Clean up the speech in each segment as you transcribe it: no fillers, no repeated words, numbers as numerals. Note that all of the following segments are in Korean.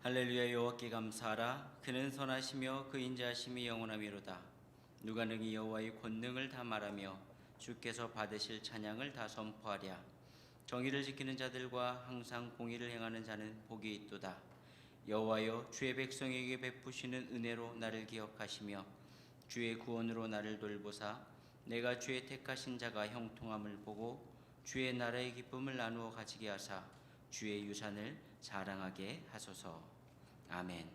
할렐루야. 여호와께 감사하라. 그는 선하시며 그 인자하심이 영원하미로다. 누가 능히 여호와의 권능을 다 말하며 주께서 받으실 찬양을 다 선포하랴. 정의를 지키는 자들과 항상 공의를 행하는 자는 복이 있도다. 여호와여, 주의 백성에게 베푸시는 은혜로 나를 기억하시며 주의 구원으로 나를 돌보사 내가 주의 택하신 자가 형통함을 보고 주의 나라의 기쁨을 나누어 가지게 하사 주의 유산을 자랑하게 하소서. 아멘.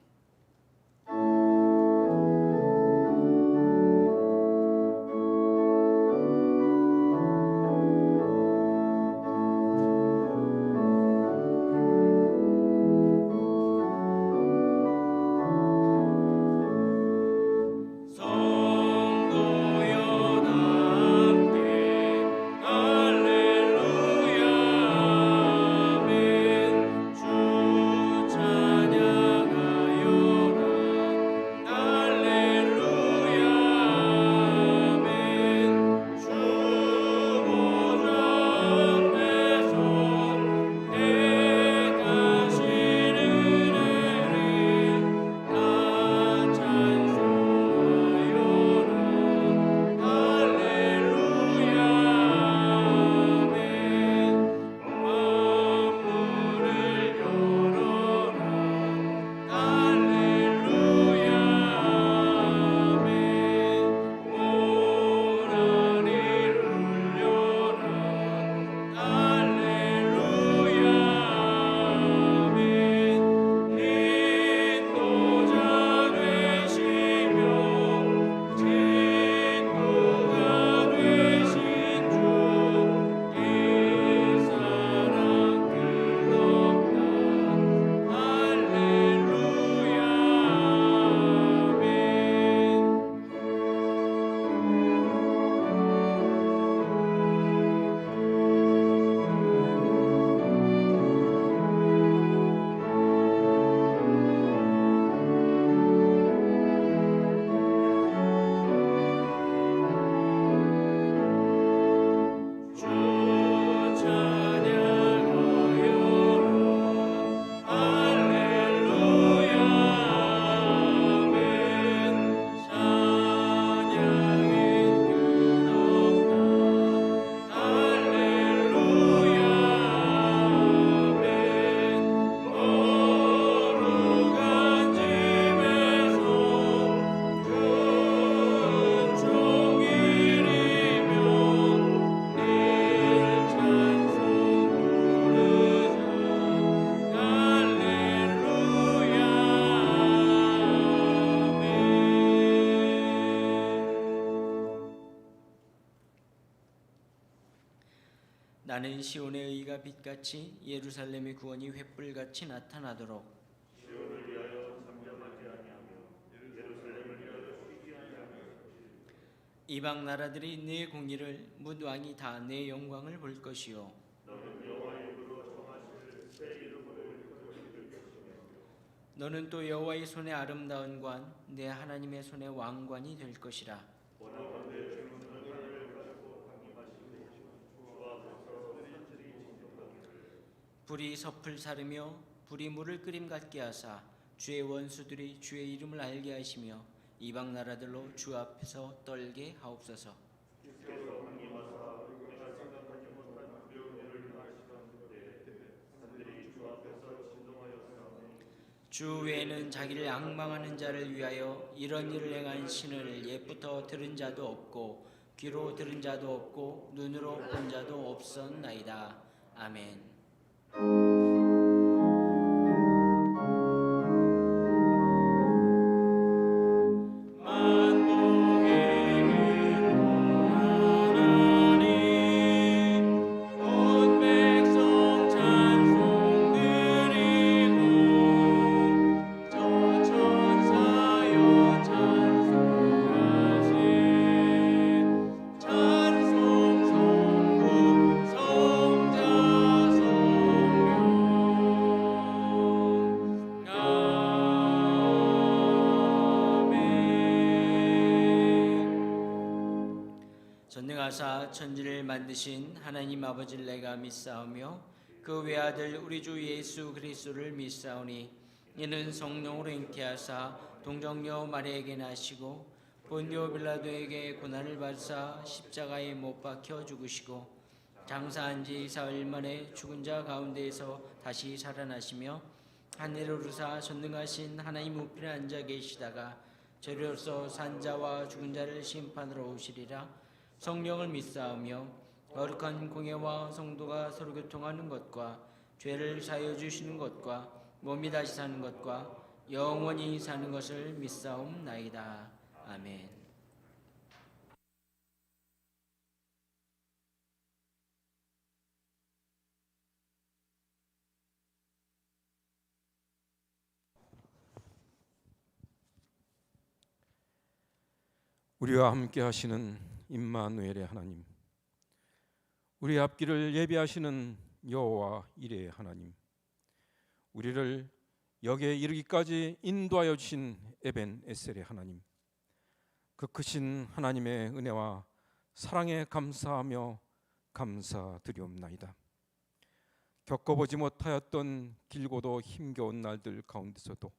나는 시온의 의가 빛같이 예루살렘의 구원이 횃불같이 나타나도록 시온을 위하여 잠잠하지 아니하며 예루살렘을 위하여 쉬지 아니하며 이방 나라들이 내 공의를 뭇 왕이 다 내 영광을 볼 것이요 너는 여호와의 입으로 정하실 새 이름을 거두실 것이며 너는 또 여호와의 손에 아름다운 관 내 하나님의 손에 왕관이 될 것이라. 원하건대 주는 하늘을 가지고 강림하시고 주 앞에서 산들이 진동하기를 불이 섭을 사르며 불이 물을 끓임 같게 하사 주의 원수들이 주의 이름을 알게 하시며 이방 나라들로 주 앞에서 떨게 하옵소서. 주께서 강림하사 우리가 생각하지 못한 두려운 일을 행하시던데 산들이 주 앞에서 진동하였사오니 주 외에는 자기를 앙망하는 자를 위하여 이런 일을 행한 신을 옛부터 들은 자도 없고 귀로 들은 자도 없고 눈으로 본 자도 없었나이다. 아멘. 전능하사 천지를 만드신 하나님 아버지를 내가 믿사오며 그 외아들 우리 주 예수 그리스도를 믿사오니 이는 성령으로 잉태하사 동정녀 마리아에게 나시고 본디오 빌라도에게 고난을 받으사 십자가에 못 박혀 죽으시고 장사한 지 사흘 만에 죽은 자 가운데에서 다시 살아나시며 하늘에 오르사 전능하신 하나님 우편에 앉아 계시다가 저리로서 산자와 죽은 자를 심판하러 오시리라. 성령을 믿사오며 거룩한 공예와 성도가 서로 교통하는 것과 죄를 사하여 주시는 것과 몸이 다시 사는 것과 영원히 사는 것을 믿사옵나이다. 아멘. 우리와 함께 하시는 임마누엘의 하나님, 우리의 앞길을 예비하시는 여호와 이레의 하나님, 우리를 여기에 이르기까지 인도하여 주신 에벤 에셀의 하나님, 그 크신 하나님의 은혜와 사랑에 감사하며 감사드리옵나이다. 겪어보지 못하였던 길고도 힘겨운 날들 가운데서도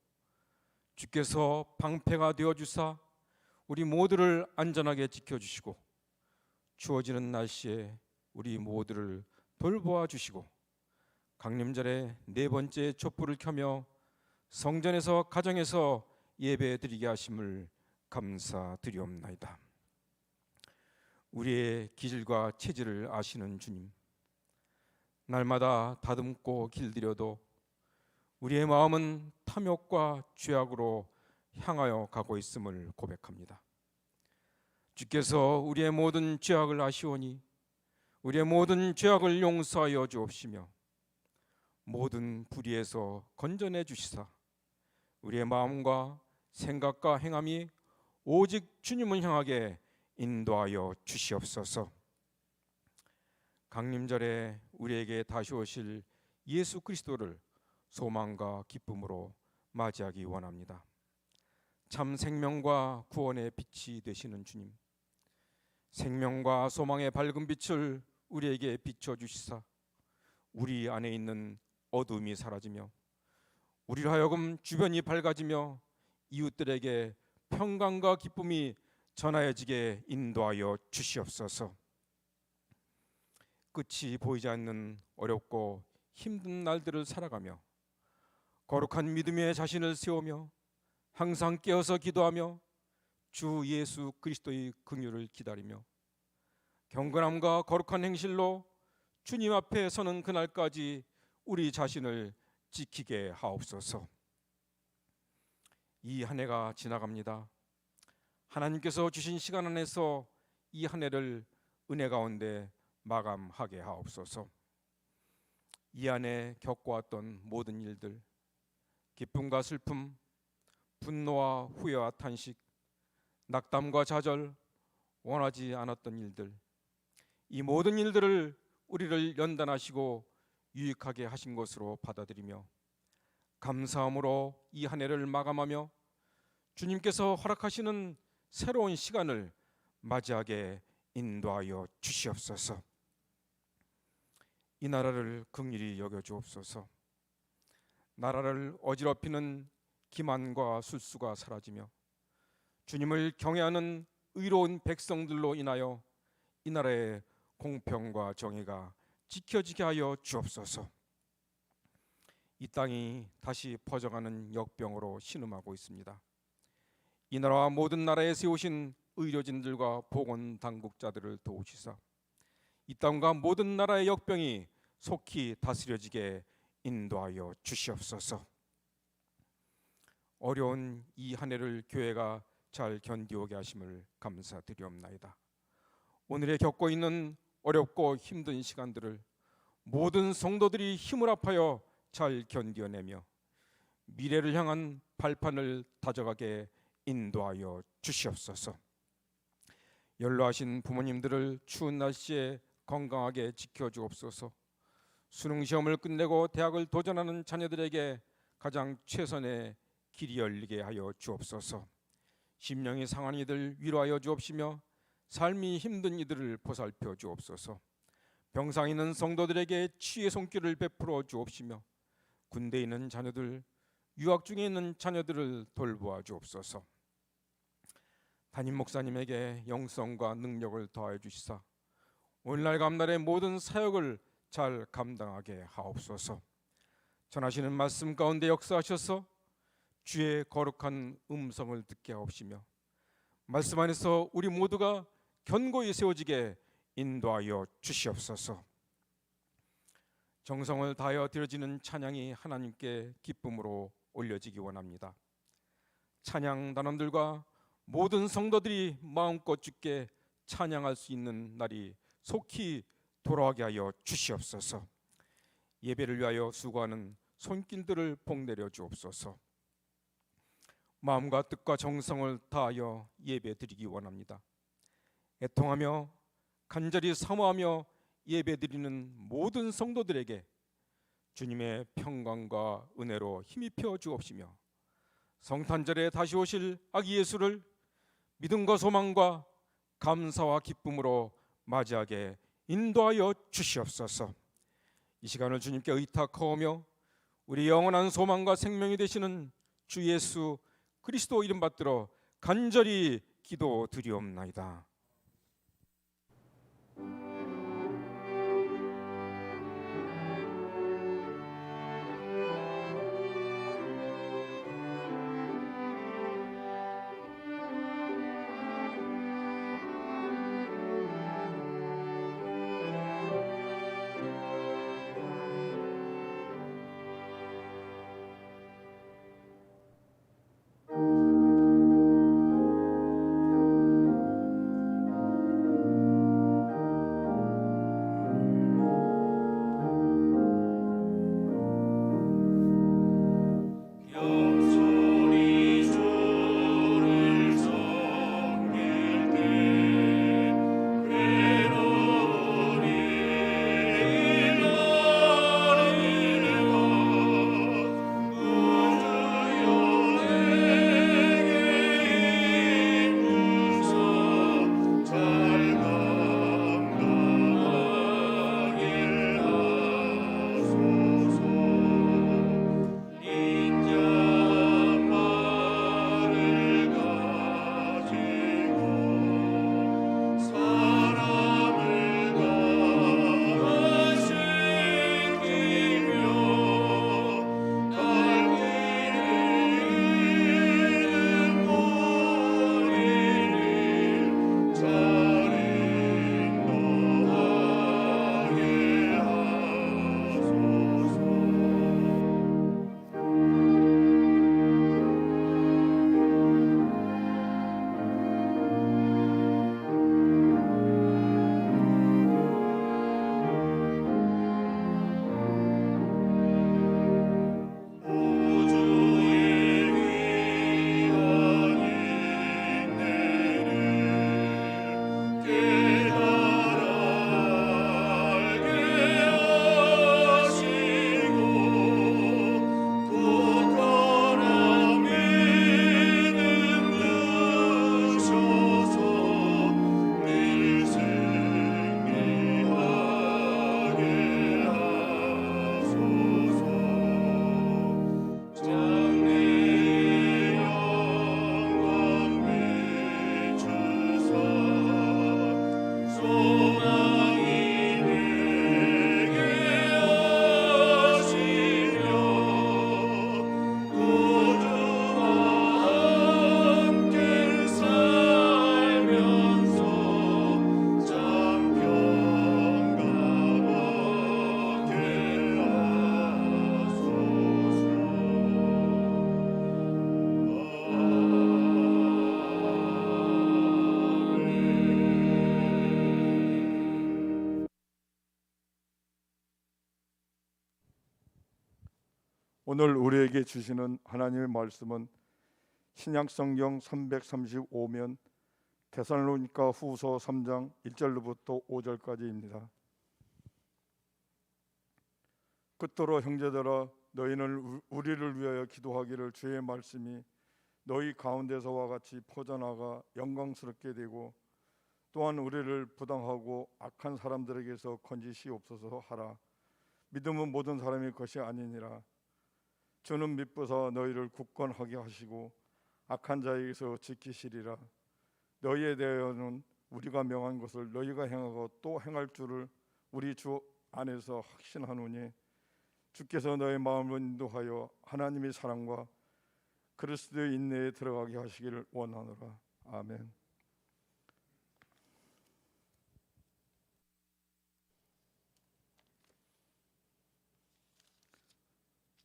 주께서 방패가 되어주사 우리 모두를 안전하게 지켜주시고 추워지는 날씨에 우리 모두를 돌보아 주시고 강림절에 네 번째 촛불을 켜며 성전에서 가정에서 예배드리게 하심을 감사드리옵나이다. 우리의 기질과 체질을 아시는 주님, 날마다 다듬고 길들여도 우리의 마음은 탐욕과 죄악으로 향하여 가고 있음을 고백합니다. 주께서 우리의 모든 죄악을 아시오니 우리의 모든 죄악을 용서하여 주옵시며 모든 불의에서 건져내 주시사 우리의 마음과 생각과 행함이 오직 주님을 향하게 인도하여 주시옵소서. 강림절에 우리에게 다시 오실 예수 그리스도를 소망과 기쁨으로 맞이하기 원합니다. 참 생명과 구원의 빛이 되시는 주님, 생명과 소망의 밝은 빛을 우리에게 비춰주시사 우리 안에 있는 어둠이 사라지며 우리로 하여금 주변이 밝아지며 이웃들에게 평강과 기쁨이 전하여지게 인도하여 주시옵소서. 끝이 보이지 않는 어렵고 힘든 날들을 살아가며 거룩한 믿음의 자신을 세우며 항상 깨어서 기도하며 주 예수 그리스도의 긍휼을 기다리며 경건함과 거룩한 행실로 주님 앞에 서는 그날까지 우리 자신을 지키게 하옵소서. 이 한 해가 지나갑니다. 하나님께서 주신 시간 안에서 이 한 해를 은혜 가운데 마감하게 하옵소서. 이 안에 겪어왔던 모든 일들, 기쁨과 슬픔, 분노와 후회와 탄식, 낙담과 좌절, 원하지 않았던 일들, 이 모든 일들을 우리를 연단하시고 유익하게 하신 것으로 받아들이며 감사함으로 이 한 해를 마감하며 주님께서 허락하시는 새로운 시간을 맞이하게 인도하여 주시옵소서. 이 나라를 긍휼히 여겨 주옵소서. 나라를 어지럽히는 기만과 술수가 사라지며 주님을 경외하는 의로운 백성들로 인하여 이 나라의 공평과 정의가 지켜지게 하여 주옵소서. 이 땅이 다시 퍼져가는 역병으로 신음하고 있습니다. 이 나라와 모든 나라에 세우신 의료진들과 보건당국자들을 도우시사 이 땅과 모든 나라의 역병이 속히 다스려지게 인도하여 주시옵소서. 어려운 이 한 해를 교회가 잘 견디오게 하심을 감사드리옵나이다. 오늘에 겪고 있는 어렵고 힘든 시간들을 모든 성도들이 힘을 합하여 잘 견뎌내며 미래를 향한 발판을 다져가게 인도하여 주시옵소서. 연로하신 부모님들을 추운 날씨에 건강하게 지켜주옵소서. 수능 시험을 끝내고 대학을 도전하는 자녀들에게 가장 최선의 길이 열리게 하여 주옵소서. 심령이 상한 이들 위로하여 주옵시며 삶이 힘든 이들을 보살펴 주옵소서. 병상 있는 성도들에게 치유의 손길을 베풀어 주옵시며 군대에 있는 자녀들 유학 중에 있는 자녀들을 돌보아 주옵소서. 담임 목사님에게 영성과 능력을 더하여 주시사 오늘날 감날의 모든 사역을 잘 감당하게 하옵소서. 전하시는 말씀 가운데 역사하셔서 주의 거룩한 음성을 듣게 하옵시며 말씀 안에서 우리 모두가 견고히 세워지게 인도하여 주시옵소서. 정성을 다하여 드려지는 찬양이 하나님께 기쁨으로 올려지기 원합니다. 찬양 단원들과 모든 성도들이 마음껏 주께 찬양할 수 있는 날이 속히 돌아오게 하여 주시옵소서. 예배를 위하여 수고하는 손길들을 복내려 주옵소서. 마음과 뜻과 정성을 다하여 예배 드리기 원합니다. 애통하며 간절히 사모하며 예배 드리는 모든 성도들에게 주님의 평강과 은혜로 힘입혀 주옵시며 성탄절에 다시 오실 아기 예수를 믿음과 소망과 감사와 기쁨으로 맞이하게 인도하여 주시옵소서. 이 시간을 주님께 의탁하오며 우리 영원한 소망과 생명이 되시는 주 예수 그리스도 이름 받들어 간절히 기도드리옵나이다. 오늘 우리에게 주시는 하나님의 말씀은 신약성경 335면 데살로니가 후서 3장 1절로부터 5절까지입니다. 끝으로 형제들아 너희는 우리를 위하여 기도하기를 주의 말씀이 너희 가운데서와 같이 퍼져나가 영광스럽게 되고 또한 우리를 부당하고 악한 사람들에게서 건지시옵소서 하라. 믿음은 모든 사람의 것이 아니니라. 주는 미쁘사 너희를 굳건하게 하시고 악한 자에게서 지키시리라. 너희에 대하여는 우리가 명한 것을 너희가 행하고 또 행할 줄을 우리 주 안에서 확신하노니 주께서 너희 마음을 인도하여 하나님의 사랑과 그리스도의 인내에 들어가게 하시기를 원하노라. 아멘.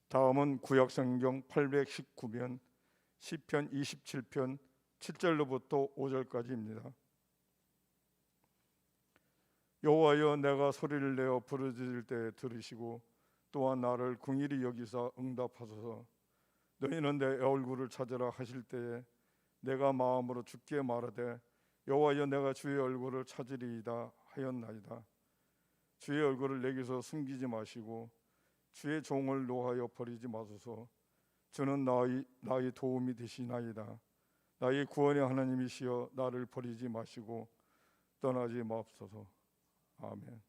다음은 구약성경 819면 시편 27편 7절로부터 5절까지입니다. 여호와여, 내가 소리를 내어 부르짖을 때 들으시고 또한 나를 긍휼히 여기사 응답하소서. 너희는 내 얼굴을 찾으라 하실 때에 내가 마음으로 주께 말하되 여호와여, 내가 주의 얼굴을 찾으리이다 하였나이다. 주의 얼굴을 내게서 숨기지 마시고 주의 종을 노하여 버리지 마소서. 주는 나의 도움이 되시나이다. 나의 구원의 하나님이시여, 나를 버리지 마시고 떠나지 마옵소서. 아멘.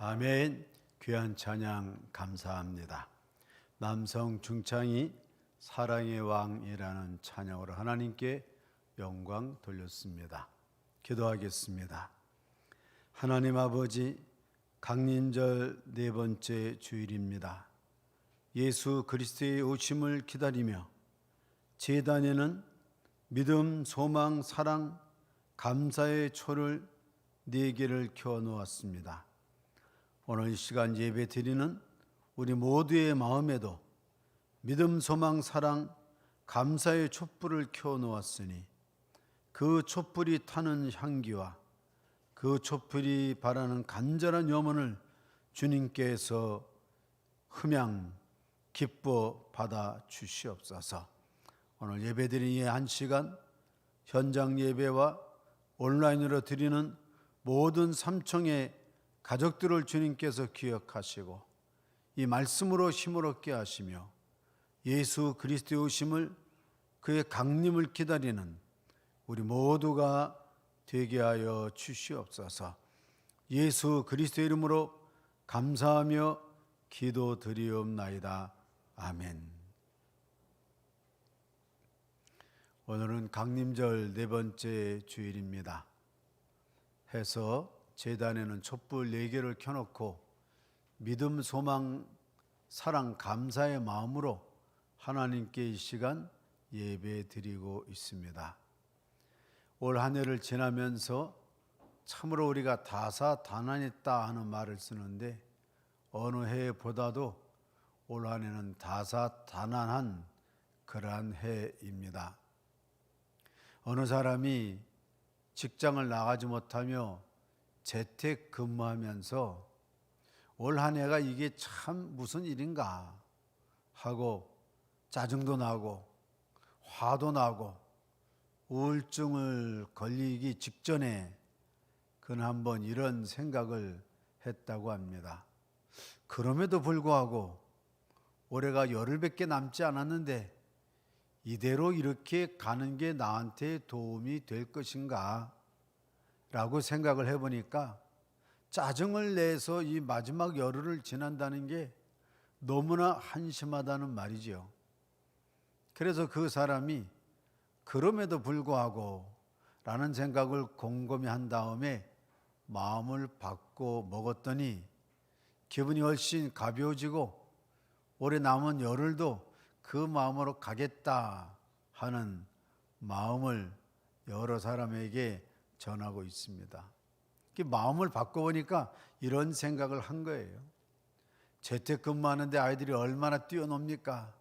아멘. 귀한 찬양 감사합니다. 남성 중창이 사랑의 왕이라는 찬양으로 하나님께 영광 돌렸습니다. 기도하겠습니다. 하나님 아버지, 강림절 네 번째 주일입니다. 예수 그리스도의 오심을 기다리며 제단에는 믿음, 소망, 사랑, 감사의 초를 네 개를 켜 놓았습니다. 오늘 이 시간 예배 드리는 우리 모두의 마음에도 믿음, 소망, 사랑, 감사의 촛불을 켜놓았으니 그 촛불이 타는 향기와 그 촛불이 바라는 간절한 염원을 주님께서 흠양 기뻐 받아 주시옵소서. 오늘 예배드리는 이 한 시간 현장 예배와 온라인으로 드리는 모든 삼청의 가족들을 주님께서 기억하시고 이 말씀으로 힘을 얻게 하시며 예수 그리스도의 오심을 그의 강림을 기다리는 우리 모두가 되게 하여 주시옵소서. 예수 그리스도의 이름으로 감사하며 기도드리옵나이다. 아멘. 오늘은 강림절 네 번째 주일입니다. 해서 제단에는 촛불 4개를 켜놓고 믿음, 소망, 사랑, 감사의 마음으로 하나님께 이 시간 예배 드리고 있습니다. 올 한 해를 지나면서 참으로 우리가 다사다난했다 하는 말을 쓰는데 어느 해보다도 올 한 해는 다사다난한 그러한 해입니다. 어느 사람이 직장을 나가지 못하며 재택근무하면서 올 한 해가 이게 참 무슨 일인가 하고 짜증도 나고 화도 나고 우울증을 걸리기 직전에 그는 한번 이런 생각을 했다고 합니다. 그럼에도 불구하고 올해가 열흘밖에 남지 않았는데 이대로 이렇게 가는 게 나한테 도움이 될 것인가 라고 생각을 해보니까 짜증을 내서 이 마지막 열흘을 지난다는 게 너무나 한심하다는 말이죠. 그래서 그 사람이 그럼에도 불구하고 라는 생각을 곰곰이 한 다음에 마음을 바꿔 먹었더니 기분이 훨씬 가벼워지고 올해 남은 열흘도 그 마음으로 가겠다 하는 마음을 여러 사람에게 전하고 있습니다. 마음을 바꿔보니까 이런 생각을 한 거예요. 재택근무하는데 아이들이 얼마나 뛰어놉니까?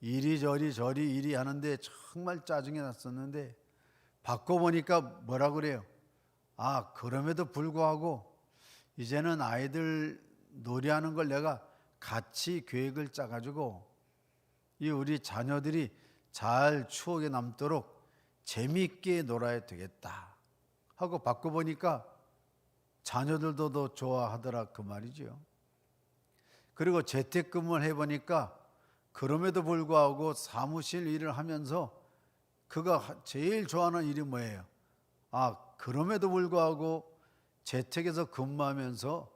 이리저리 저리 이리 하는데 정말 짜증이 났었는데 바꿔보니까 뭐라 그래요? 아, 그럼에도 불구하고 이제는 아이들 놀이하는 걸 내가 같이 계획을 짜가지고 이 우리 자녀들이 잘 추억에 남도록 재미있게 놀아야 되겠다 하고 바꿔보니까 자녀들도 더 좋아하더라 그 말이죠. 그리고 재택근무를 해보니까 그럼에도 불구하고 사무실 일을 하면서 그가 제일 좋아하는 일이 뭐예요? 아, 그럼에도 불구하고 재택에서 근무하면서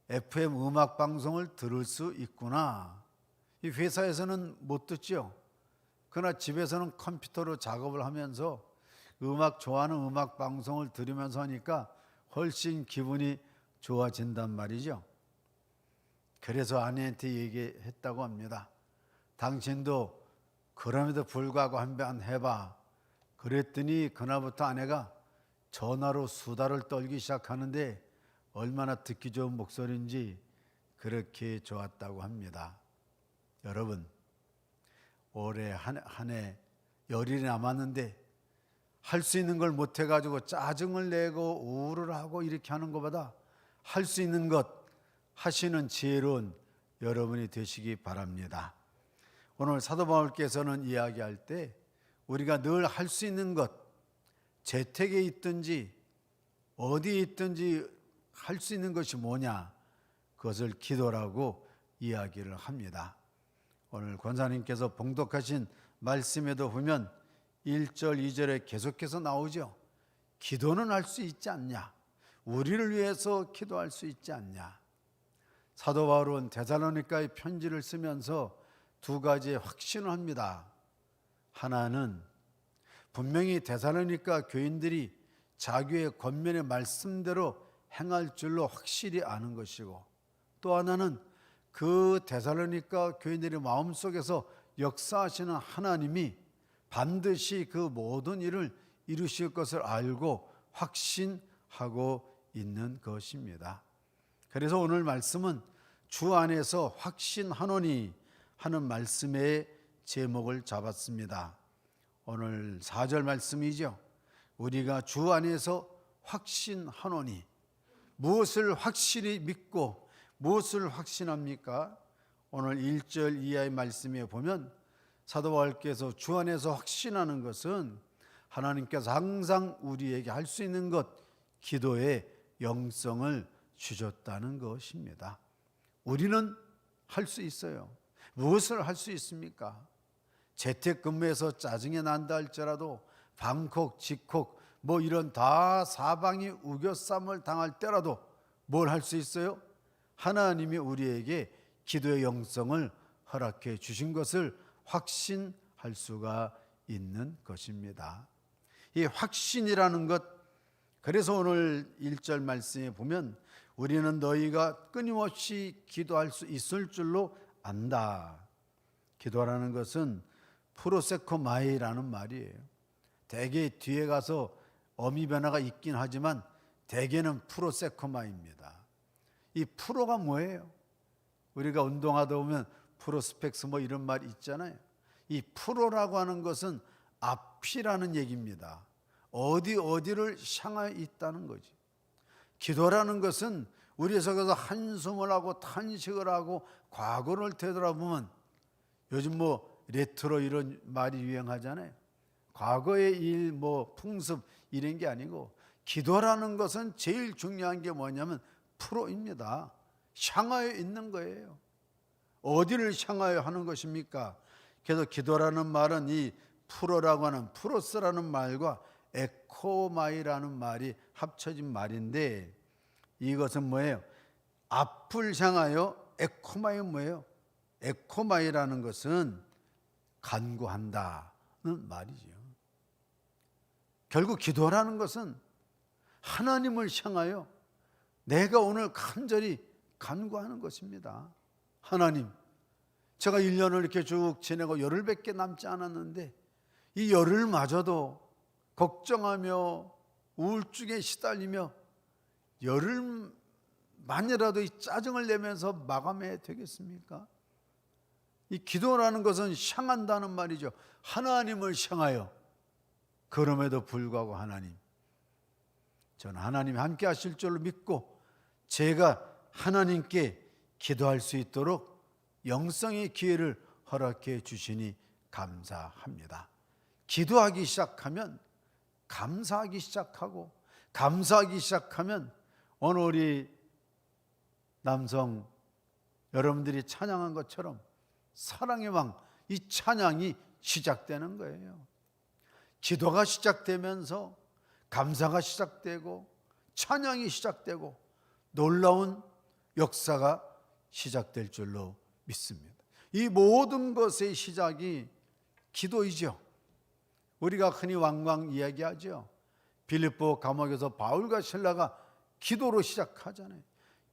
FM 음악 방송을 들을 수 있구나. 이 회사에서는 못 듣죠. 그러나 집에서는 컴퓨터로 작업을 하면서 음악 좋아하는 음악 방송을 들으면서 하니까 훨씬 기분이 좋아진단 말이죠. 그래서 아내한테 얘기했다고 합니다. 당신도 그럼에도 불구하고 한번 해봐. 그랬더니 그날부터 아내가 전화로 수다를 떨기 시작하는데 얼마나 듣기 좋은 목소리인지 그렇게 좋았다고 합니다. 여러분, 올해 한 해 열일이 남았는데 할 수 있는 걸 못 해가지고 짜증을 내고 우울을 하고 이렇게 하는 것보다 할 수 있는 것 하시는 지혜로운 여러분이 되시기 바랍니다. 오늘 사도 바울께서는 이야기할 때 우리가 늘 할 수 있는 것, 재택에 있든지 어디에 있든지 할 수 있는 것이 뭐냐, 그것을 기도라고 이야기를 합니다. 오늘 권사님께서 봉독하신 말씀에도 보면 1절, 2절에 계속해서 나오죠. 기도는 할 수 있지 않냐? 우리를 위해서 기도할 수 있지 않냐? 사도 바울은 데살로니가의 편지를 쓰면서 두 가지의 확신을 합니다. 하나는 분명히 데살로니가 교인들이 자기의 권면의 말씀대로 행할 줄로 확실히 아는 것이고, 또 하나는 그 데살로니가 교인들의 마음속에서 역사하시는 하나님이 반드시 그 모든 일을 이루실 것을 알고 확신하고 있는 것입니다. 그래서 오늘 말씀은 주 안에서 확신하노니 하는 말씀의 제목을 잡았습니다. 오늘 4절 말씀이죠. 우리가 주 안에서 확신하노니, 무엇을 확실히 믿고 무엇을 확신합니까? 오늘 1절 이하의 말씀에 보면 사도 바울께서 주 안에서 확신하는 것은 하나님께서 항상 우리에게 할 수 있는 것, 기도의 영성을 주셨다는 것입니다. 우리는 할 수 있어요. 무엇을 할 수 있습니까? 재택근무에서 짜증이 난다 할지라도 방콕, 직콕 뭐 이런 다 사방이 우겨쌈을 당할 때라도 뭘 할 수 있어요? 하나님이 우리에게 기도의 영성을 허락해 주신 것을 확신할 수가 있는 것입니다. 이 확신이라는 것, 그래서 오늘 1절 말씀에 보면 우리는 너희가 끊임없이 기도할 수 있을 줄로 안다. 기도라는 것은 프로세코마이라는 말이에요. 대개 뒤에 가서 어미 변화가 있긴 하지만 대개는 프로세코마입니다. 이 프로가 뭐예요? 우리가 운동하다 보면 프로스펙스 뭐 이런 말 있잖아요. 이 프로라고 하는 것은 앞이라는 얘기입니다. 어디를 향하여 있다는 거지. 기도라는 것은 우리 속에서 한숨을 하고 탄식을 하고 과거를 되돌아보면, 요즘 뭐 레트로 이런 말이 유행하잖아요. 과거의 일, 뭐 풍습 이런 게 아니고, 기도라는 것은 제일 중요한 게 뭐냐면 프로입니다. 향하여 있는 거예요. 어디를 향하여 하는 것입니까? 그래서 기도라는 말은 이 프로라고 하는 프로스라는 말과 에코마이라는 말이 합쳐진 말인데, 이것은 뭐예요? 앞을 향하여. 에코마이는 뭐예요? 에코마이라는 것은 간구한다는 말이죠. 결국 기도라는 것은 하나님을 향하여 내가 오늘 간절히 간구하는 것입니다. 하나님, 제가 1년을 이렇게 쭉 지내고 열흘밖에 남지 않았는데 이 열흘마저도 걱정하며 우울증에 시달리며 열흘만이라도 이 짜증을 내면서 마감해야 되겠습니까? 이 기도라는 것은 향한다는 말이죠. 하나님을 향하여. 그럼에도 불구하고 하나님, 저는 하나님이 함께 하실 줄로 믿고 제가 하나님께 기도할 수 있도록 영성의 기회를 허락해 주시니 감사합니다. 기도하기 시작하면 감사하기 시작하고, 감사하기 시작하면 오늘 우리 남성 여러분들이 찬양한 것처럼 사랑의 왕, 이 찬양이 시작되는 거예요. 기도가 시작되면서 감사가 시작되고 찬양이 시작되고 놀라운 역사가 시작될 줄로 믿습니다. 이 모든 것의 시작이 기도이죠. 우리가 흔히 왕왕 이야기하죠. 빌립보 감옥에서 바울과 실라가 기도로 시작하잖아요.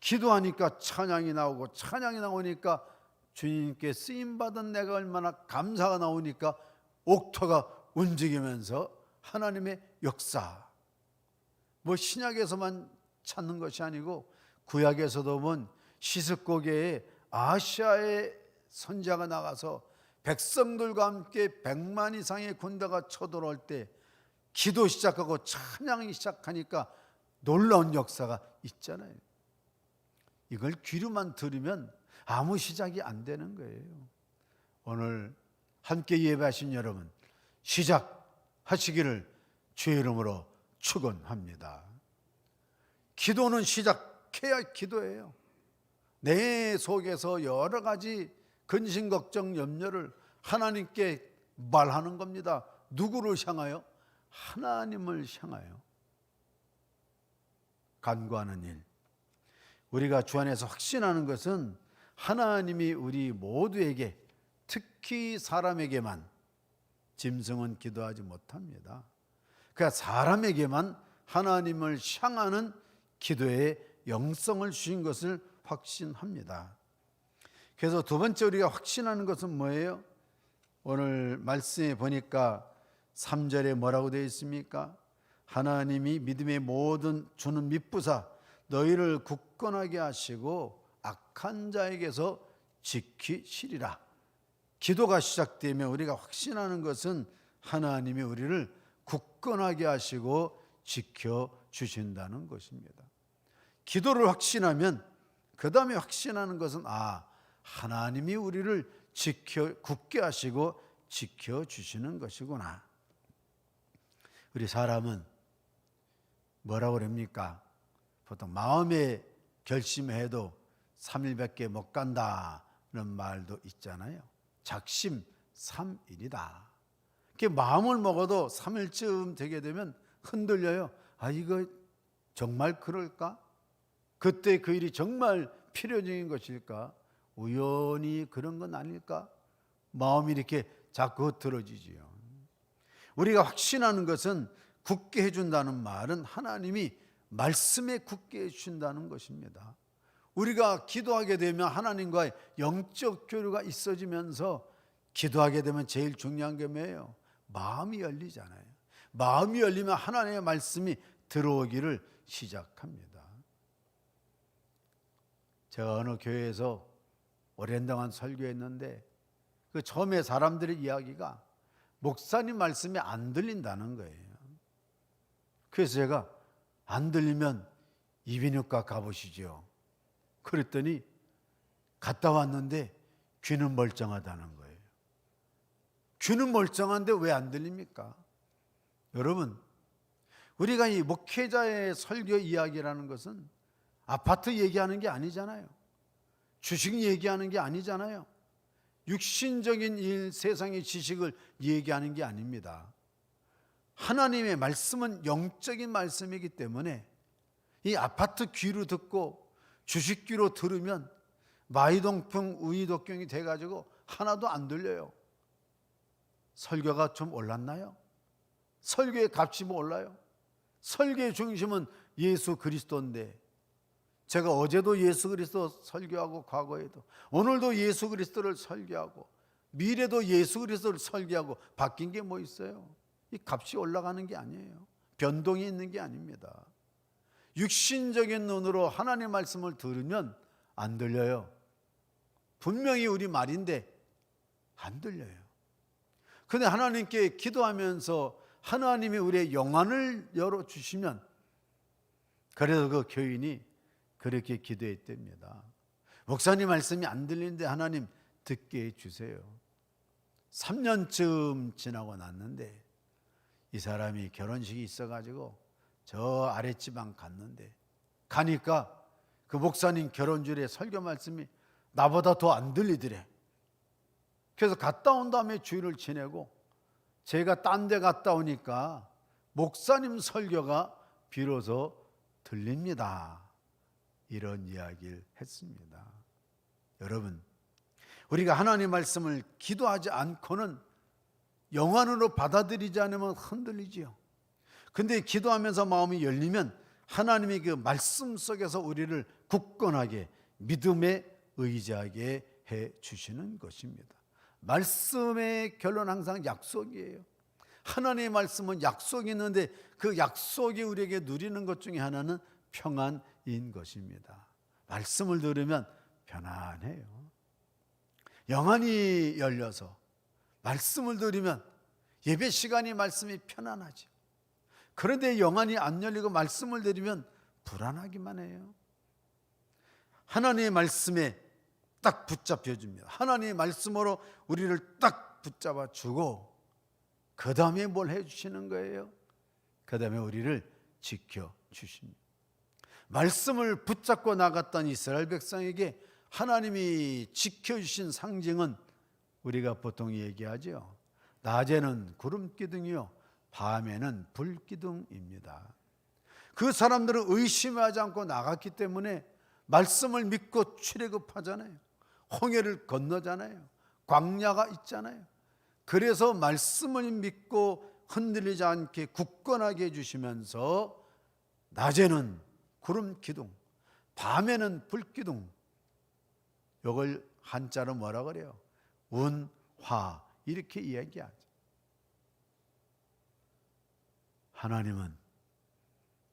기도하니까 찬양이 나오고, 찬양이 나오니까 주님께 쓰임받은 내가 얼마나 감사가 나오니까 옥토가 움직이면서 하나님의 역사, 뭐 신약에서만 찾는 것이 아니고 구약에서도 보면 시스고개에 아시아의 선지자가 나가서 백성들과 함께 100만 이상의 군대가 쳐들어올 때 기도 시작하고 찬양이 시작하니까 놀라운 역사가 있잖아요. 이걸 귀로만 들으면 아무 시작이 안 되는 거예요. 오늘 함께 예배하신 여러분, 시작하시기를 주의 이름으로 축원합니다. 기도는 시작해야 기도예요. 내 속에서 여러 가지 근심, 걱정, 염려를 하나님께 말하는 겁니다. 누구를 향하여? 하나님을 향하여 간구하는 일. 우리가 주 안에서 확신하는 것은 하나님이 우리 모두에게, 특히 사람에게만, 짐승은 기도하지 못합니다. 그러니까 사람에게만 하나님을 향하는 기도의 영성을 주신 것을 확신합니다. 그래서 두 번째 우리가 확신하는 것은 뭐예요? 오늘 말씀에 보니까 3절에 뭐라고 되어 있습니까? 하나님이 믿음의 모든 주는 미쁘사 너희를 굳건하게 하시고 악한 자에게서 지키시리라. 기도가 시작되면 우리가 확신하는 것은 하나님이 우리를 굳건하게 하시고 지켜주신다는 것입니다. 기도를 확신하면 그 다음에 확신하는 것은 하나님이 우리를 굳게 하시고 지켜주시는 것이구나. 우리 사람은 뭐라고 그럽니까? 보통 마음에 결심해도 3일밖에 못 간다는 말도 있잖아요. 작심 3일이다. 마음을 먹어도 3일쯤 되게 되면 흔들려요. 이거 정말 그럴까? 그때 그 일이 정말 필요적인 것일까? 우연히 그런 건 아닐까? 마음이 이렇게 자꾸 흐트러지지요. 우리가 확신하는 것은 굳게 해준다는 말은 하나님이 말씀에 굳게 해주신다는 것입니다. 우리가 기도하게 되면 하나님과의 영적 교류가 있어지면서 기도하게 되면 제일 중요한 게 뭐예요? 마음이 열리잖아요. 마음이 열리면 하나님의 말씀이 들어오기를 시작합니다. 제가 어느 교회에서 오랜 동안 설교했는데 그 처음에 사람들의 이야기가 목사님 말씀이 안 들린다는 거예요. 그래서 제가 안 들리면 이비인후과 가보시죠. 그랬더니 갔다 왔는데 귀는 멀쩡하다는 거예요. 귀는 멀쩡한데 왜 안 들립니까? 여러분, 우리가 이 목회자의 설교 이야기라는 것은 아파트 얘기하는 게 아니잖아요. 주식 얘기하는 게 아니잖아요. 육신적인 일, 세상의 지식을 얘기하는 게 아닙니다. 하나님의 말씀은 영적인 말씀이기 때문에 이 아파트 귀로 듣고 주식 귀로 들으면 마이동풍, 우이독경이 돼가지고 하나도 안 들려요. 설교가 좀 올랐나요? 설교의 값이 뭐 올라요? 설교의 중심은 예수 그리스도인데 제가 어제도 예수 그리스도 설교하고 과거에도 오늘도 예수 그리스도를 설교하고 미래도 예수 그리스도를 설교하고 바뀐 게 뭐 있어요? 이 값이 올라가는 게 아니에요. 변동이 있는 게 아닙니다. 육신적인 눈으로 하나님의 말씀을 들으면 안 들려요. 분명히 우리 말인데 안 들려요. 그런데 하나님께 기도하면서 하나님이 우리의 영안을 열어주시면 그래서 그 교인이 그렇게 기도했답니다. 목사님 말씀이 안 들리는데 하나님 듣게 해주세요. 3년쯤 지나고 났는데 이 사람이 결혼식이 있어가지고 저 아랫지방 갔는데 가니까 그 목사님 결혼주일에 설교 말씀이 나보다 더 안 들리더래. 그래서 갔다 온 다음에 주일을 지내고 제가 딴 데 갔다 오니까 목사님 설교가 비로소 들립니다. 이런 이야기를 했습니다. 여러분, 우리가 하나님의 말씀을 기도하지 않고는 영안으로 받아들이지 않으면 흔들리지요. 근데 기도하면서 마음이 열리면 하나님의 그 말씀 속에서 우리를 굳건하게 믿음에 의지하게 해 주시는 것입니다. 말씀의 결론 항상 약속이에요. 하나님의 말씀은 약속이 있는데 그 약속이 우리에게 누리는 것 중에 하나는 평안인 것입니다. 말씀을 들으면 편안해요. 영안이 열려서 말씀을 들으면 예배 시간이 말씀이 편안하죠. 그런데 영안이 안 열리고 말씀을 들으면 불안하기만 해요. 하나님의 말씀에 딱 붙잡혀 줍니다. 하나님의 말씀으로 우리를 딱 붙잡아 주고 그 다음에 뭘 해주시는 거예요? 그 다음에 우리를 지켜주십니다. 말씀을 붙잡고 나갔던 이스라엘 백성에게 하나님이 지켜주신 상징은 우리가 보통 얘기하죠. 낮에는 구름 기둥이요 밤에는 불 기둥입니다. 그 사람들은 의심하지 않고 나갔기 때문에 말씀을 믿고 출애굽하잖아요. 홍해를 건너잖아요. 광야가 있잖아요. 그래서 말씀을 믿고 흔들리지 않게 굳건하게 해주시면서 낮에는 구름 기둥, 밤에는 불 기둥. 이걸 한자로 뭐라 그래요? 운화 이렇게 이야기하죠. 하나님은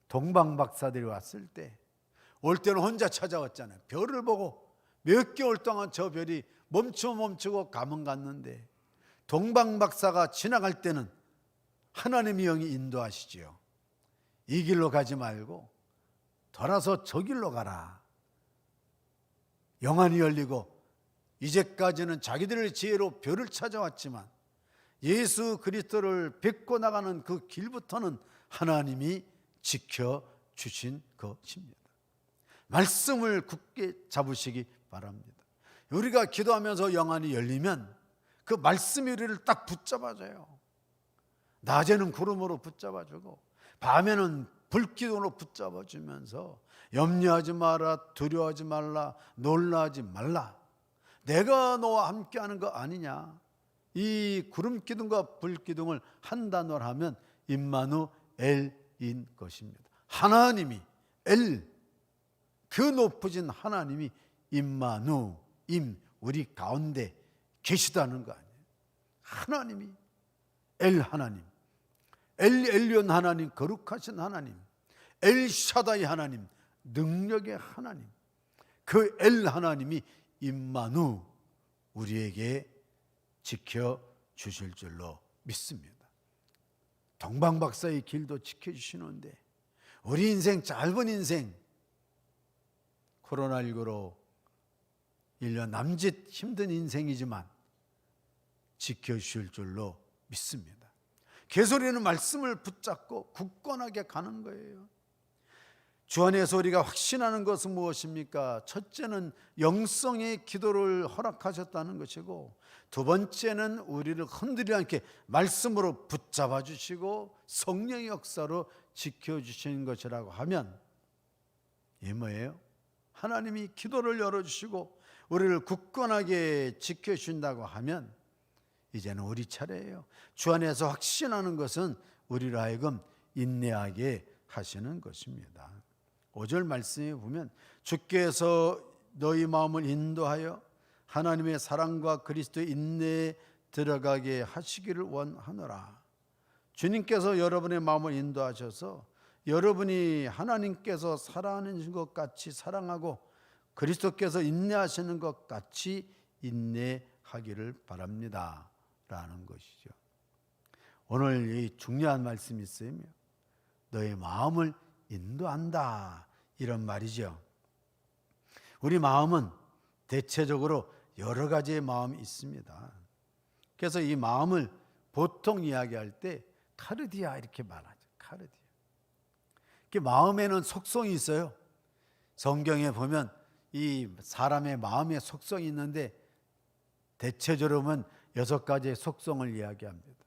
동방 박사들이 왔을 때 올 때는 혼자 찾아왔잖아요. 별을 보고 몇 개월 동안 저 별이 멈추고 가면 갔는데, 동방박사가 지나갈 때는 하나님의 영이 인도하시지요. 이 길로 가지 말고 돌아서 저 길로 가라. 영안이 열리고 이제까지는 자기들의 지혜로 별을 찾아왔지만 예수 그리스도를 뵙고 나가는 그 길부터는 하나님이 지켜주신 것입니다. 말씀을 굳게 잡으시기 바랍니다. 우리가 기도하면서 영안이 열리면 그 말씀이 우리를 딱 붙잡아줘요. 낮에는 구름으로 붙잡아주고 밤에는 불기둥으로 붙잡아주면서 염려하지 마라, 두려워하지 말라, 놀라지 말라. 내가 너와 함께하는 거 아니냐. 이 구름기둥과 불기둥을 한 단어로 하면 임마누엘인 것입니다. 하나님이 엘, 그 높으신 하나님이 임마누, 우리 가운데 계시다는 거 아니에요. 하나님이 엘 하나님, 엘 엘리온 하나님, 거룩하신 하나님, 엘 샤다이 하나님, 능력의 하나님, 그 엘 하나님이 임마누 우리에게 지켜주실 줄로 믿습니다. 동방박사의 길도 지켜주시는데 우리 인생, 짧은 인생, 코로나19로 1년 남짓 힘든 인생이지만 지켜주실 줄로 믿습니다. 개소리는 말씀을 붙잡고 굳건하게 가는 거예요. 주 안에서 우리가 확신하는 것은 무엇입니까? 첫째는 영성의 기도를 허락하셨다는 것이고, 두 번째는 우리를 흔들리지 않게 말씀으로 붙잡아 주시고 성령의 역사로 지켜주시는 것이라고 하면 이게 뭐예요? 하나님이 기도를 열어주시고 우리를 굳건하게 지켜주신다고 하면 이제는 우리 차례예요. 주 안에서 확신하는 것은 우리로 하여금 인내하게 하시는 것입니다. 5절 말씀에 보면 주께서 너희 마음을 인도하여 하나님의 사랑과 그리스도의 인내에 들어가게 하시기를 원하노라. 주님께서 여러분의 마음을 인도하셔서 여러분이 하나님께서 사랑하는 것 같이 사랑하고 그리스도께서 인내하시는 것 같이 인내하기를 바랍니다 라는 것이죠. 오늘 이 중요한 말씀이 있으며 너의 마음을 인도한다 이런 말이죠. 우리 마음은 대체적으로 여러 가지의 마음이 있습니다. 그래서 이 마음을 보통 이야기할 때 카르디아 이렇게 말하죠. 카르디아. 마음에는 속성이 있어요. 성경에 보면 이 사람의 마음의 속성이 있는데 대체적으로 보면 6가지의 속성을 이야기합니다.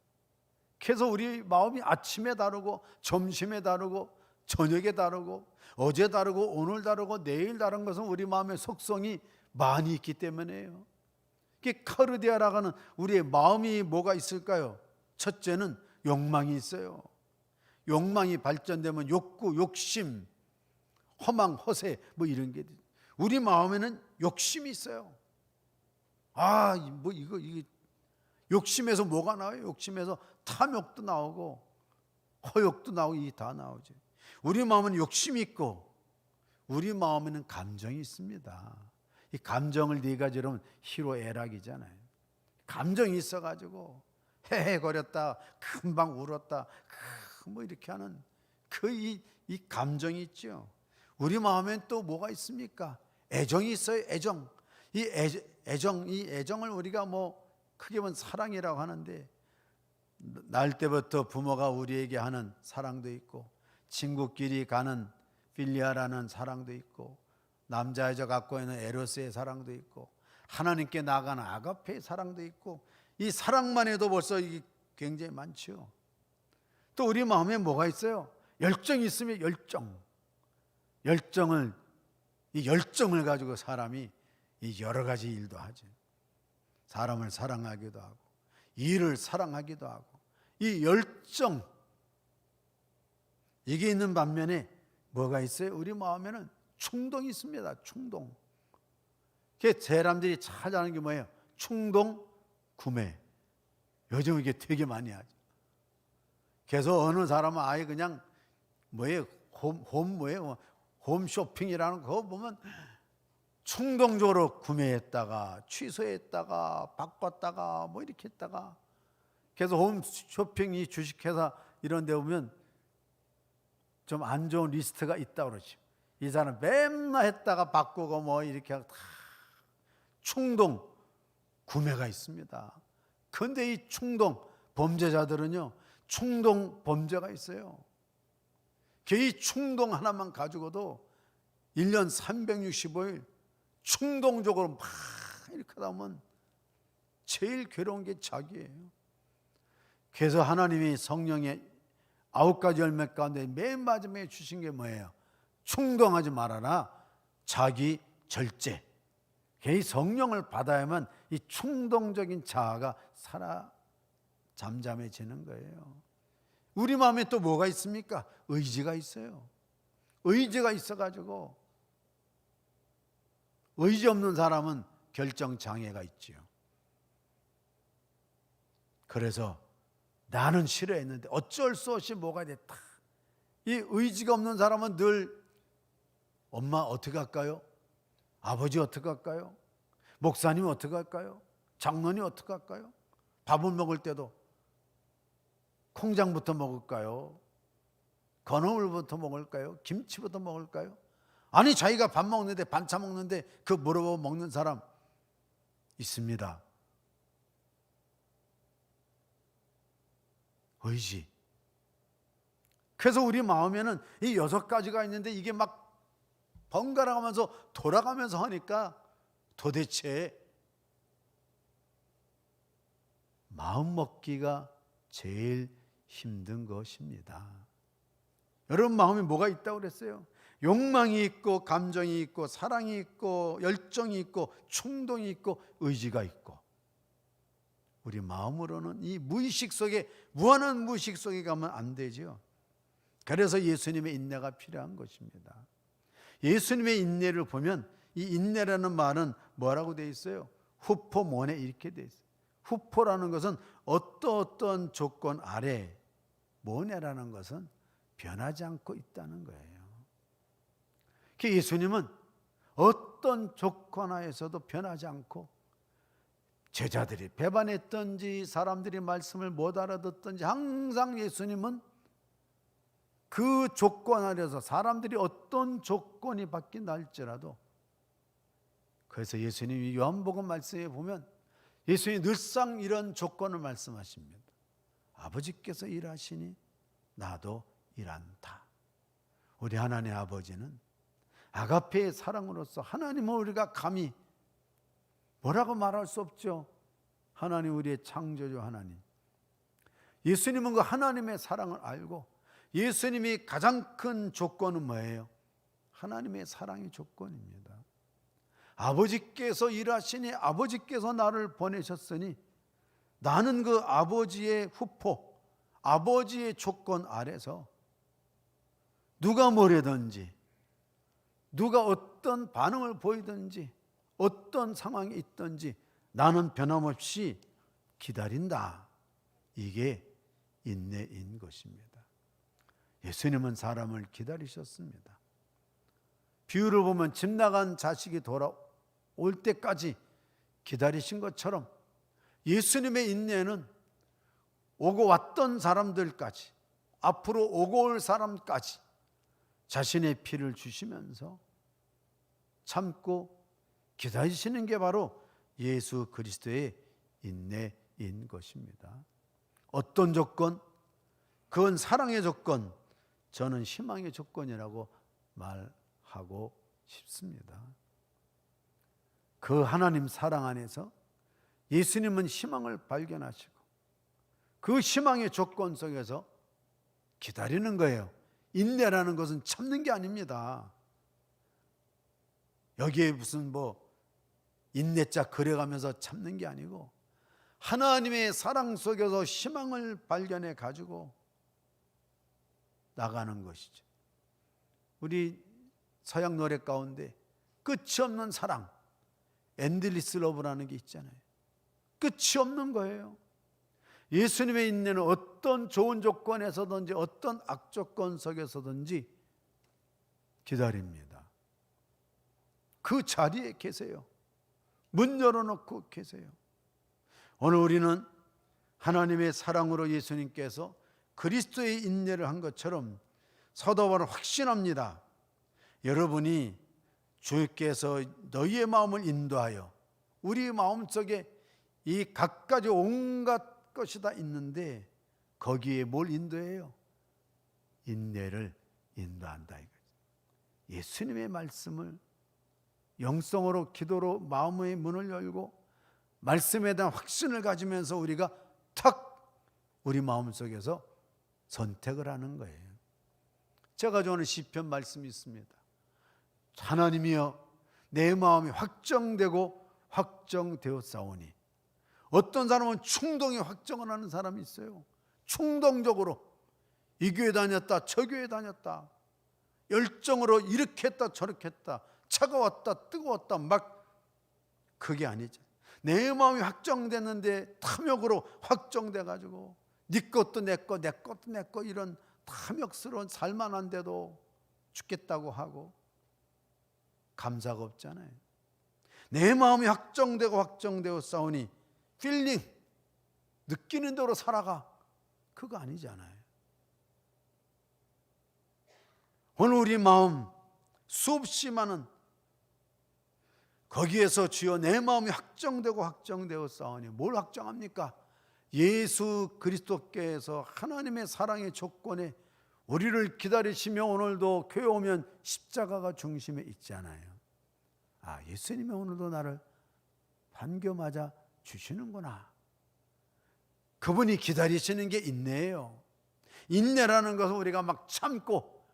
그래서 우리 마음이 아침에 다르고 점심에 다르고 저녁에 다르고 어제 다르고 오늘 다르고 내일 다른 것은 우리 마음의 속성이 많이 있기 때문에요. 카르디아라고 하는 우리의 마음이 뭐가 있을까요? 첫째는 욕망이 있어요. 욕망이 발전되면 욕구, 욕심, 허망, 허세 뭐 이런 게 우리 마음에는 욕심이 있어요. 이거 욕심에서 뭐가 나와요? 욕심에서 탐욕도 나오고 허욕도 나오고 이게 다 나오죠. 우리 마음은 욕심이 있고 우리 마음에는 감정이 있습니다. 이 감정을 4가지로 하면 희로애락이잖아요. 감정이 있어가지고 헤헤거렸다, 금방 울었다, 뭐 이렇게 하는 이 감정이 있죠. 우리 마음엔 또 뭐가 있습니까? 애정이 있어요. 애정. 이 애정을 우리가 뭐 크게 보면 사랑이라고 하는데 날 때부터 부모가 우리에게 하는 사랑도 있고 친구끼리 가는 필리아라는 사랑도 있고 남자 여자 갖고 있는 에로스의 사랑도 있고 하나님께 나아가는 아가페의 사랑도 있고 이 사랑만 해도 벌써 이게 굉장히 많죠. 또 우리 마음에 뭐가 있어요? 열정이 있으면 열정을 가지고 사람이 이 여러 가지 일도 하죠. 사람을 사랑하기도 하고 일을 사랑하기도 하고 이 열정 이게 있는 반면에 뭐가 있어요? 우리 마음에는 충동이 있습니다. 충동. 사람들이 찾아하는 게 뭐예요? 충동 구매. 요즘 이게 되게 많이 하죠. 그래서 어느 사람은 아예 그냥 홈쇼핑이라는 거 보면 충동적으로 구매했다가 취소했다가 바꿨다가 뭐 이렇게 했다가, 그래서 홈쇼핑이 주식회사 이런 데 보면 좀 안 좋은 리스트가 있다고 그러죠. 이 사람 맨날 했다가 바꾸고 뭐 이렇게 하고 다 충동 구매가 있습니다. 그런데 이 충동 범죄자들은요, 충동 범죄가 있어요. 이 충동 하나만 가지고도 1년 365일 충동적으로 막 이렇게 하다 보면 제일 괴로운 게 자기예요. 그래서 하나님이 성령의 9가지 열매 가운데 맨 마지막에 주신 게 뭐예요? 충동하지 말아라. 자기 절제. 이 성령을 받아야만 이 충동적인 자아가 잠잠해지는 거예요. 우리 마음에 또 뭐가 있습니까? 의지가 있어요. 의지가 있어가지고, 의지 없는 사람은 결정장애가 있지요. 그래서 나는 싫어했는데 어쩔 수 없이 뭐가 됐다. 이 의지가 없는 사람은 늘 엄마 어떻게 할까요? 아버지 어떻게 할까요? 목사님 어떻게 할까요? 장로님 어떻게 할까요? 밥을 먹을 때도 콩장부터 먹을까요? 건어물부터 먹을까요? 김치부터 먹을까요? 아니 자기가 밥 먹는데 반찬 먹는데 그 물어보고 먹는 사람 있습니다. 의지. 그래서 우리 마음에는 이 6가지가 있는데 이게 막 번갈아 가면서 돌아가면서 하니까 도대체 마음 먹기가 제일 힘든 것입니다. 여러분 마음에 뭐가 있다고 그랬어요? 욕망이 있고 감정이 있고 사랑이 있고 열정이 있고 충동이 있고 의지가 있고, 우리 마음으로는 이 무의식 속에, 무한한 무의식 속에 가면 안 되죠. 그래서 예수님의 인내가 필요한 것입니다. 예수님의 인내를 보면 이 인내라는 말은 뭐라고 되어 있어요? 후포모네 이렇게 되어 있어요. 후포라는 것은 어떤 조건 아래, 모네라는 것은 변하지 않고 있다는 거예요. 예수님은 어떤 조건 하에서도 변하지 않고, 제자들이 배반했던지 사람들이 말씀을 못 알아듣던지 항상 예수님은 그 조건 아래서 사람들이 어떤 조건이 바뀐다 할지라도, 그래서 예수님이 요한복음 말씀에 보면 예수님이 늘상 이런 조건을 말씀하십니다. 아버지께서 일하시니 나도 일한다. 우리 하나님의 아버지는 아가페의 사랑으로서, 하나님은 우리가 감히 뭐라고 말할 수 없죠. 하나님 우리의 창조주 하나님. 예수님은 그 하나님의 사랑을 알고, 예수님이 가장 큰 조건은 뭐예요? 하나님의 사랑의 조건입니다. 아버지께서 일하시니 아버지께서 나를 보내셨으니 나는 그 아버지의 후포, 아버지의 조건 아래서 누가 뭐래든지, 누가 어떤 반응을 보이든지, 어떤 상황이 있든지 나는 변함없이 기다린다. 이게 인내인 것입니다. 예수님은 사람을 기다리셨습니다. 비유를 보면 집 나간 자식이 돌아올 때까지 기다리신 것처럼 예수님의 인내는 오고 왔던 사람들까지, 앞으로 오고 올 사람까지 자신의 피를 주시면서 참고 기다리시는 게 바로 예수 그리스도의 인내인 것입니다. 어떤 조건? 그건 사랑의 조건, 저는 희망의 조건이라고 말하고 싶습니다. 그 하나님 사랑 안에서 예수님은 희망을 발견하시고 그 희망의 조건 속에서 기다리는 거예요. 인내라는 것은 참는 게 아닙니다. 여기에 무슨 인내자 그려가면서 참는 게 아니고, 하나님의 사랑 속에서 희망을 발견해 가지고 나가는 것이죠. 우리 서양 노래 가운데 끝이 없는 사랑, 엔들리스 러브라는 게 있잖아요. 끝이 없는 거예요. 예수님의 인내는 어떤 좋은 조건에서든지 어떤 악조건 속에서든지 기다립니다. 그 자리에 계세요. 문 열어놓고 계세요. 오늘 우리는 하나님의 사랑으로 예수님께서 그리스도의 인내를 한 것처럼 사도 바울은 확신합니다. 여러분이 주께서 너희의 마음을 인도하여 우리 마음속에 이 갖가지 온갖 것이 다 있는데 거기에 뭘 인도해요? 인내를 인도한다 이거죠. 예수님의 말씀을 영성으로 기도로 마음의 문을 열고 말씀에 대한 확신을 가지면서 우리가 탁 우리 마음속에서 선택을 하는 거예요. 제가 좋아하는 시편 말씀이 있습니다. 하나님이여 내 마음이 확정되고 확정되었사오니. 어떤 사람은 충동이 확정을 하는 사람이 있어요. 충동적으로 이 교회 다녔다 저 교회 다녔다 열정으로 이렇게 했다 저렇게 했다 차가웠다 뜨거웠다 막 그게 아니죠. 내 마음이 확정됐는데 탐욕으로 확정돼 가지고 네 것도 내 거 내 것도 내 거 이런 탐욕스러운 살만한데도 죽겠다고 하고 감사가 없잖아요. 내 마음이 확정되고 확정되어 싸우니 필링 느끼는 대로 살아가 그거 아니잖아요. 오늘 우리 마음 수없이 많은 거기에서 주여 내 마음이 확정되고 확정되어 싸우니 뭘 확정합니까? 예수 그리스도께서 하나님의 사랑의 조건에 우리를 기다리시며 오늘도 교회 오면 십자가가 중심에 있잖아요. 아, 예수님이 오늘도 나를 반겨 맞아 주시는구나. 그분이 기다리시는 게 인내예요. 인내라는 것은 우리가 막 참고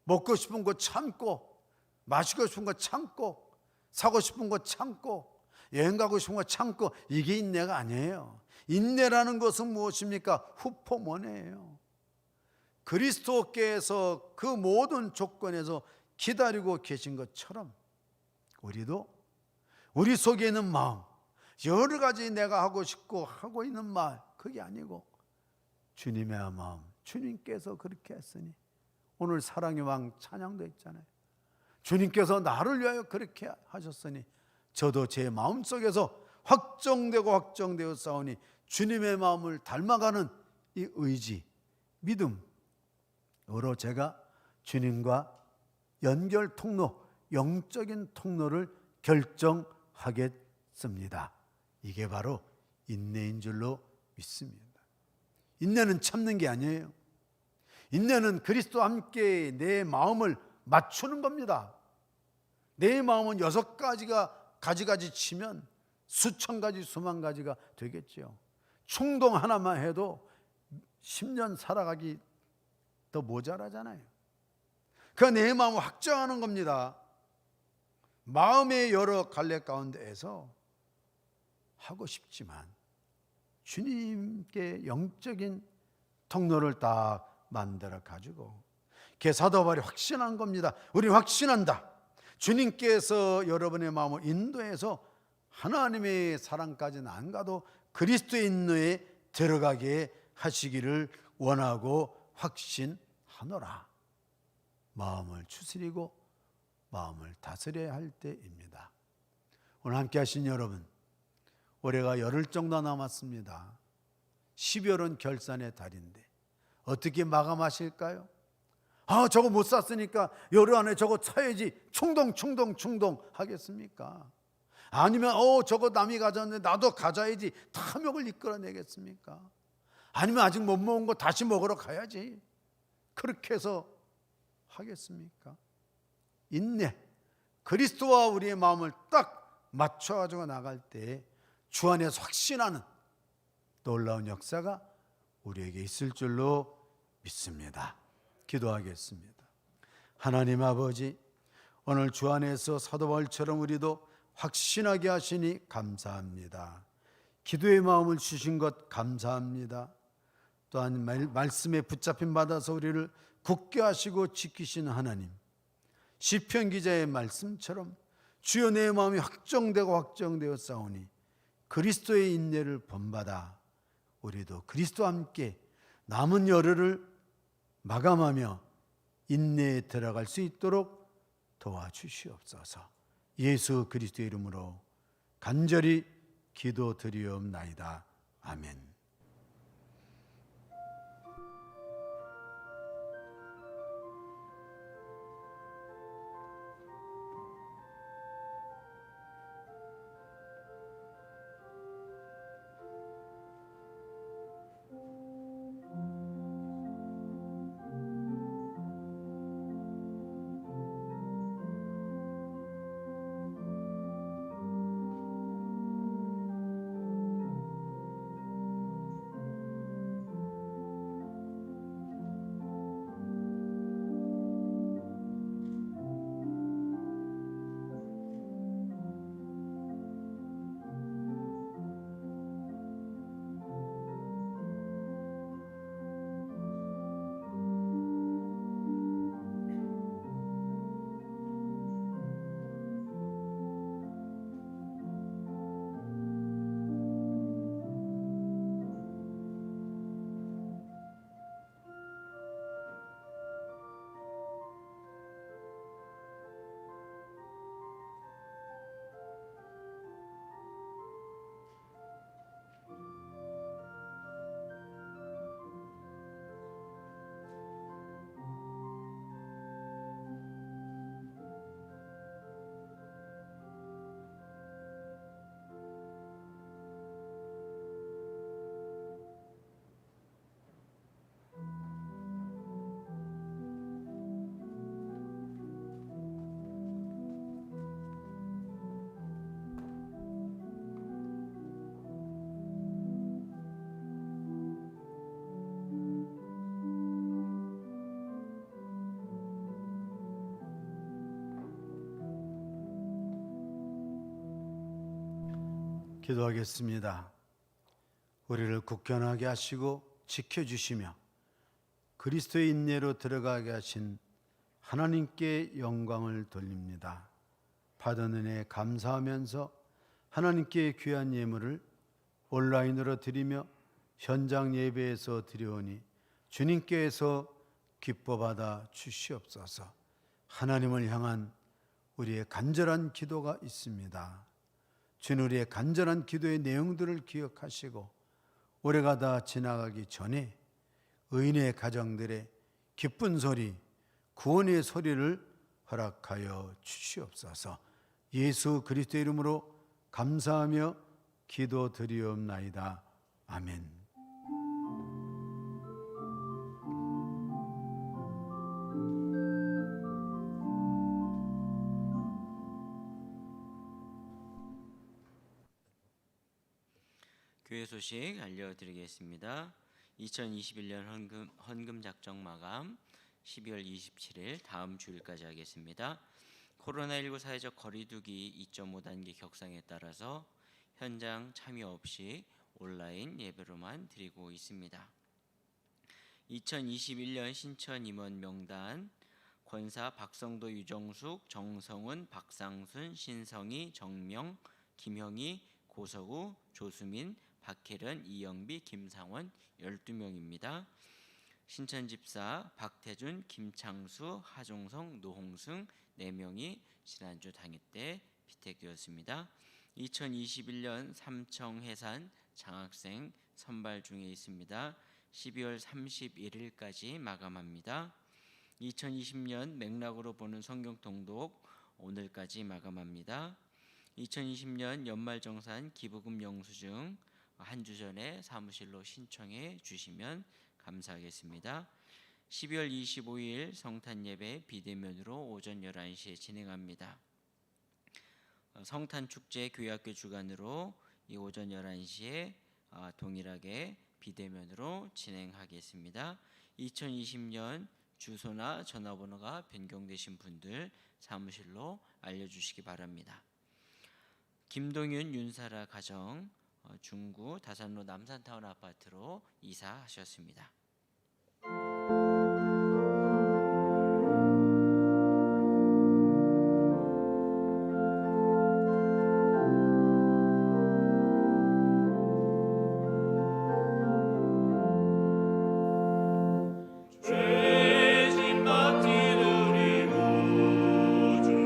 먹고 싶은 거 참고 마시고 싶은 거 참고 사고 싶은 거 참고 여행 가고 싶은 거 참고 이게 인내가 아니에요. 인내라는 것은 무엇입니까? 후포문이에요. 그리스도께서 그 모든 조건에서 기다리고 계신 것처럼 우리도 우리 속에 있는 마음 여러 가지 내가 하고 싶고 하고 있는 말 그게 아니고 주님의 마음 주님께서 그렇게 했으니 오늘 사랑의 왕 찬양도 있잖아요. 주님께서 나를 위하여 그렇게 하셨으니 저도 제 마음속에서 확정되고 확정되어 싸우니 주님의 마음을 닮아가는 이 의지, 믿음으로 제가 주님과 연결 통로, 영적인 통로를 결정하겠습니다. 이게 바로 인내인 줄로 믿습니다. 인내는 참는 게 아니에요. 인내는 그리스도와 함께 내 마음을 맞추는 겁니다. 내 마음은 6가지가 가지가지 치면 수천 가지 수만 가지가 되겠죠. 충동 하나만 해도 10년 살아가기 더 모자라잖아요. 그러니까 내 마음을 확정하는 겁니다. 마음의 여러 갈래 가운데에서 하고 싶지만 주님께 영적인 통로를 딱 만들어 가지고 사도 바울이 확신한 겁니다. 우리는 확신한다. 주님께서 여러분의 마음을 인도해서 하나님의 사랑까지는 안 가도 그리스도의 인도에 들어가게 하시기를 원하고 확신하노라. 마음을 추스리고 마음을 다스려야 할 때입니다. 오늘 함께 하신 여러분, 올해가 열흘 정도 남았습니다. 12월은 결산의 달인데 어떻게 마감하실까요? 아, 저거 못 샀으니까 열흘 안에 저거 사야지 충동 하겠습니까? 아니면 저거 남이 가졌는데 나도 가져야지 탐욕을 이끌어내겠습니까? 아니면 아직 못 먹은 거 다시 먹으러 가야지 그렇게 해서 하겠습니까? 인내, 그리스도와 우리의 마음을 딱 맞춰가지고 나갈 때 주 안에서 확신하는 놀라운 역사가 우리에게 있을 줄로 믿습니다. 기도하겠습니다. 하나님 아버지, 오늘 주 안에서 사도 바울처럼 우리도 확신하게 하시니 감사합니다. 기도의 마음을 주신 것 감사합니다. 또한 말씀에 붙잡힘 받아서 우리를 굳게 하시고 지키시는 하나님, 시편 기자의 말씀처럼 주여 내 마음이 확정되고 확정되어 싸우니 그리스도의 인내를 본받아 우리도 그리스도와 함께 남은 열흘을 마감하며 인내에 들어갈 수 있도록 도와주시옵소서. 예수 그리스도의 이름으로 간절히 기도드리옵나이다. 아멘. 기도하겠습니다. 우리를 굳건하게 하시고 지켜주시며 그리스도의 인내로 들어가게 하신 하나님께 영광을 돌립니다. 받은 은혜에 감사하면서 하나님께 귀한 예물을 온라인으로 드리며 현장 예배에서 드려오니 주님께서 기뻐 받아 주시옵소서. 하나님을 향한 우리의 간절한 기도가 있습니다. 주는 우리의 간절한 기도의 내용들을 기억하시고 올해가 다 지나가기 전에 의인의 가정들의 기쁜 소리, 구원의 소리를 허락하여 주시옵소서. 예수 그리스도의 이름으로 감사하며 기도드리옵나이다. 아멘. 교회 소식 알려드리겠습니다. 2021년 헌금 작정 마감 12월 27일 다음 주일까지 하겠습니다. 코로나19 사회적 거리두기 2.5단계 격상에 따라서 현장 참여 없이 온라인 예배로만 드리고 있습니다. 2021년 신천 임원 명단 권사 박성도, 유정숙, 정성훈, 박상순, 신성희, 정명, 김형희, 고서구, 조수민, 박혜련, 이영비, 김상원 12명입니다. 신천 집사 박태준, 김창수, 하종성, 노홍승 4명이 지난주 당일 때 피택되었습니다. 2021년 삼청 해산 장학생 선발 중에 있습니다. 12월 31일까지 마감합니다. 2020년 맥락으로 보는 성경 통독 오늘까지 마감합니다. 2020년 연말정산 기부금 영수증 한 주 전에 사무실로 신청해 주시면 감사하겠습니다. 12월 25일 성탄예배 비대면으로 오전 11시에 진행합니다. 성탄축제 교회학교 주관으로 이 오전 11시에 동일하게 비대면으로 진행하겠습니다. 2020년 주소나 전화번호가 변경되신 분들 사무실로 알려주시기 바랍니다. 김동윤 윤사라 가정 중구 다산로 남산타운 아파트로 이사하셨습니다. 죄진 받기를 이루 주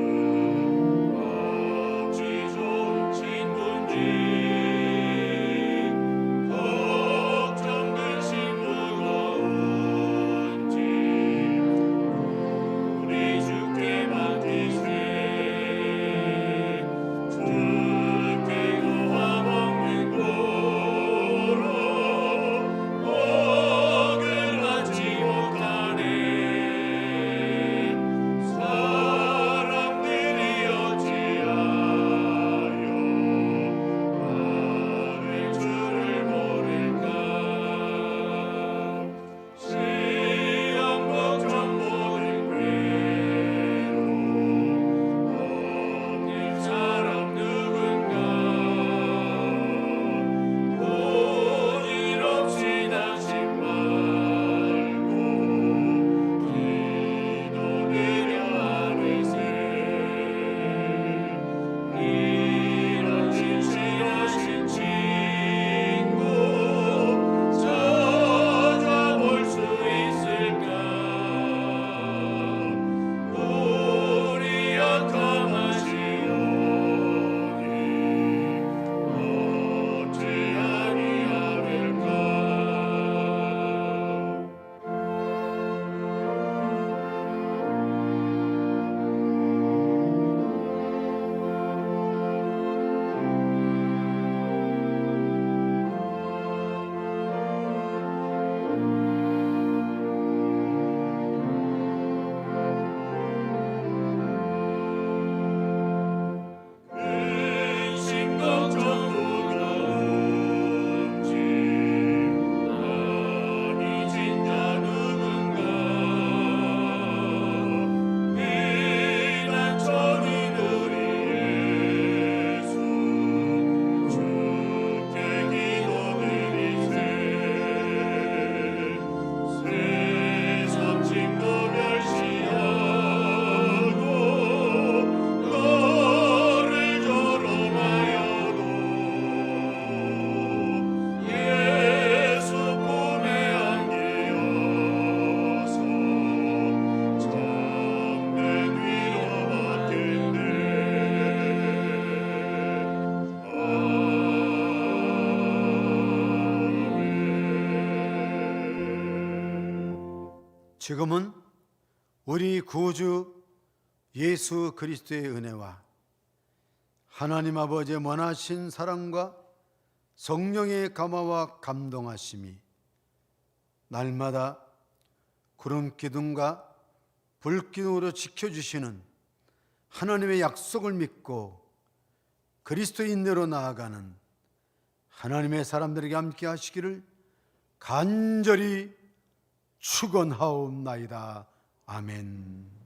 지금은 우리 구주 예수 그리스도의 은혜와 하나님 아버지의 원하신 사랑과 성령의 감화와 감동하심이 날마다 구름 기둥과 불 기둥으로 지켜주시는 하나님의 약속을 믿고 그리스도인내로 나아가는 하나님의 사람들에게 함께 하시기를 간절히 축원하옵나이다. 아멘.